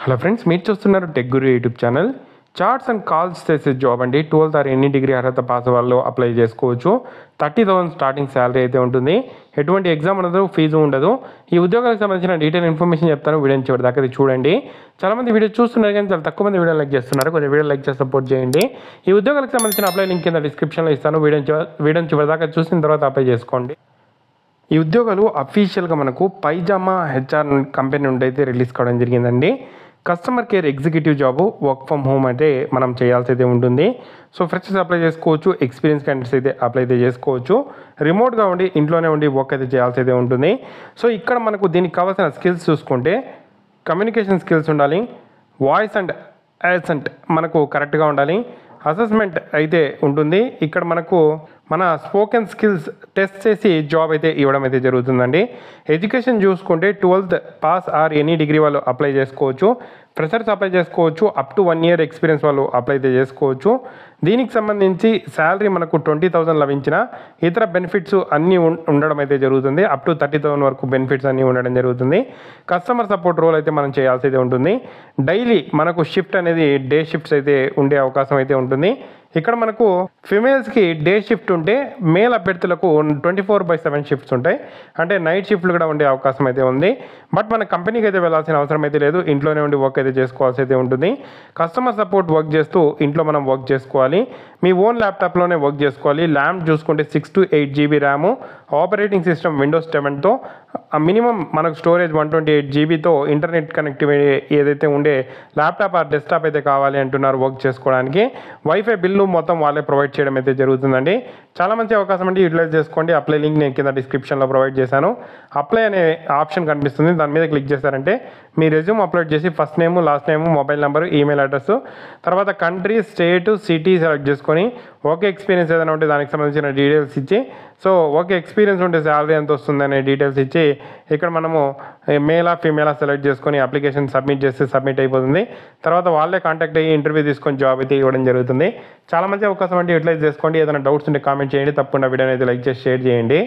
Hello friends, మీరు చూస్తున్నారు tech Guru YouTube channel. Charts and calls చేసే జాబ్ అండి. 12th ఆర్ ఎనీ డిగ్రీ అర్హత పాస్ వాళ్ళు అప్లై చేసుకోవచ్చు. 30,000 స్టార్టింగ్ శాలరీ అయితే ఉంటుంది. ఎటువంటి ఎగ్జామ్ ఉండదు, ఫీజు ఉండదు. ఈ ఉద్యోగాలకు సంబంధించిన డీటెయిల్ ఇన్ఫర్మేషన్ చెప్తాను. వీడియోని చివరి దాకా చూడండి. చాలామంది వీడియో చూస్తున్నారు కానీ చాలా తక్కువ మంది వీడియో లైక్ చేస్తున్నారు. కొంచెం వీడియో లైక్ చేసి సపోర్ట్ చేయండి. ఈ ఉద్యోగాలకు సంబంధించిన అప్లై లింక్ కింద డిస్క్రిప్షన్లో ఇస్తాను. వీడియోని చివరి దాకా చూసిన తర్వాత అప్లై చేసుకోండి. ఈ ఉద్యోగాలు అఫీషియల్గా మనకు పైజామా హెచ్ఆర్ కంపెనీ నుండి అయితే రిలీజ్ కావడం జరిగిందండి. Customer care executive job, work from home అయితే మనం చేయాల్సి అయితే ఉంటుంది. సో ఫ్రెషర్స్ అప్లై చేసుకోవచ్చు, ఎక్స్పీరియన్స్ క్యాండిడేట్స్ అయితే అప్లై అయితే చేసుకోవచ్చు. రిమోట్గా ఉండి ఇంట్లోనే ఉండి వర్క్ అయితే చేయాల్సి అయితే ఉంటుంది. సో ఇక్కడ మనకు దీనికి కావాల్సిన స్కిల్స్ చూసుకుంటే కమ్యూనికేషన్ స్కిల్స్ ఉండాలి, వాయిస్ అండ్ యాక్సెంట్ మనకు కరెక్ట్గా ఉండాలి, అసెస్మెంట్ అయితే ఉంటుంది. ఇక్కడ మనకు మన స్పోకెన్ స్కిల్స్ టెస్ట్ చేసి జాబ్ అయితే ఇవ్వడం అయితే జరుగుతుందండి. ఎడ్యుకేషన్ చూసుకుంటే 12th pass or any degree వాళ్ళు అప్లై చేసుకోవచ్చు. ఫ్రెషర్స్ అప్లై చేసుకోవచ్చు. అప్ టు 1 year ఎక్స్పీరియన్స్ వాళ్ళు అప్లై అయితే చేసుకోవచ్చు. దీనికి సంబంధించి శాలరీ మనకు 20,000 లభించిన ఇతర బెనిఫిట్స్ అన్నీ ఉండడం అయితే జరుగుతుంది. అప్ టు 30,000 వరకు బెనిఫిట్స్ అన్నీ ఉండడం జరుగుతుంది. కస్టమర్ సపోర్ట్ రోల్ అయితే మనం చేయాల్సి అయితే ఉంటుంది. డైలీ మనకు షిఫ్ట్ అనేది డే షిఫ్ట్స్ అయితే ఉండే అవకాశం అయితే ఉంటుంది. ఇక్కడ మనకు ఫిమేల్స్కి డే షిఫ్ట్ ఉంటే మేల్ అభ్యర్థులకు 24/7 షిఫ్ట్స్ ఉంటాయి. అంటే నైట్ షిఫ్ట్లు కూడా ఉండే అవకాశం అయితే ఉంది. బట్ మన కంపెనీకి అయితే వెళ్ళాల్సిన అవసరం అయితే లేదు. ఇంట్లోనే ఉండి వర్క్ అయితే చేసుకోవాల్సి అయితే ఉంటుంది. కస్టమర్ సపోర్ట్ వర్క్ చేస్తూ ఇంట్లో మనం వర్క్ చేసుకోవాలి. మీ ఓన్ ల్యాప్టాప్లోనే వర్క్ చేసుకోవాలి. ర్యామ్ చూసుకుంటే 6 to 8 GB RAM, operating system Windows 7తో, మినిమం మనకు స్టోరేజ్ 128 GBతో ఇంటర్నెట్ కనెక్టివిటీ ఏదైతే ఉండే ల్యాప్టాప్ ఆర్ డెస్క్టాప్ అయితే కావాలి అంటున్నారు వర్క్ చేసుకోవడానికి. వైఫై బిల్లు మొత్తం వాళ్ళే ప్రొవైడ్ చేయడం అయితే జరుగుతుందండి. చాలా మంచి అవకాశం అండి, యూటిలైజ్ చేసుకోండి. అప్లై లింక్ నేను కింద డిస్క్రిప్షన్లో ప్రొవైడ్ చేశాను. అప్లై అనే ఆప్షన్ కనిపిస్తుంది, దాని మీద క్లిక్ చేశారంటే మీ రెజ్యూమ్ అప్లోడ్ చేసి first name, last name, mobile number, email address, తర్వాత కంట్రీ, స్టేట్, సిటీ సెలెక్ట్ చేసుకొని ఓకే ఎక్స్పీరియన్స్ ఏదైనా ఉంటే దానికి సంబంధించిన డీటెయిల్స్ ఇచ్చి, సో ఓకే ఎక్స్పీరియన్స్ ఉంటే శాలరీ ఎంత వస్తుంది అనే డీటెయిల్స్ ఇచ్చి ఇక్కడ మనము మేలా ఫీమేలా సెలెక్ట్ చేసుకొని అప్లికేషన్ సబ్మిట్ చేస్తే సబ్మిట్ అయిపోతుంది. తర్వాత వాళ్ళే కాంటాక్ట్ అయ్యి ఇంటర్వ్యూ తీసుకొని జాబ్ అయితే ఇవ్వడం జరుగుతుంది. చాలా మంచి అవకాశం అంటే యూటిలైజ్ చేసుకోండి. ఏదైనా డౌట్స్ ఉంటే కామెంట్ చేయండి. తప్పకుండా వీడియోని అయితే లైక్ చేసి షేర్ చేయండి.